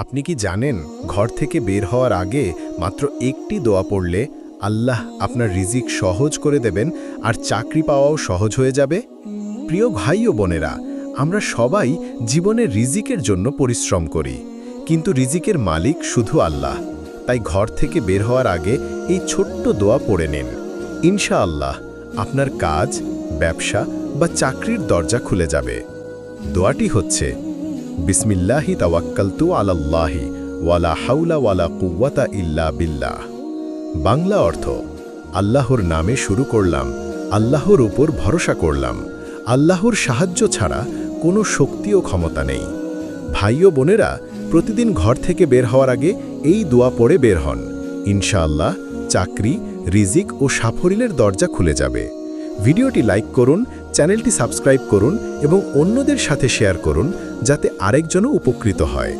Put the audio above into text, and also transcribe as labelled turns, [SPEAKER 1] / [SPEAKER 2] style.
[SPEAKER 1] আপনি কি জানেন ঘর থেকে বের হওয়ার আগে মাত্র একটি দোয়া পড়লে আল্লাহ আপনার রিজিক সহজ করে দেবেন আর চাকরি পাওয়াও সহজ হয়ে যাবে? প্রিয় ভাই ও বোনেরা, আমরা সবাই জীবনে রিজিকের জন্য পরিশ্রম করি, কিন্তু রিজিকের মালিক শুধু আল্লাহ। তাই ঘর থেকে বের হওয়ার আগে এই ছোট্ট দোয়া পড়ে নিন। ইনশাআল্লাহ আপনার কাজ, ব্যবসা বা চাকরির দরজা খুলে যাবে। দোয়াটি হচ্ছে, বিসমিল্লাহি তাওয়াক্কালতু আলাল্লাহি ওয়ালা হাওলা ওয়ালা কুওয়াতা ইল্লা বিল্লাহ। বাংলা অর্থ, আল্লাহর নামে শুরু করলাম, আল্লাহর উপর ভরসা করলাম, আল্লাহর সাহায্য ছাড়া কোনো শক্তি ও ক্ষমতা নেই। ভাই ও বোনেরা, প্রতিদিন ঘর থেকে বের হওয়ার আগে এই দোয়া পড়ে বের হন। ইনশাআল্লাহ চাকরি, রিজিক ও সাফল্যের দরজা খুলে যাবে। ভিডিওটি লাইক করুন, চ্যানেলটি সাবস্ক্রাইব করুন এবং অন্যদের সাথে শেয়ার করুন, যাতে আরেকজনও উপকৃত হয়।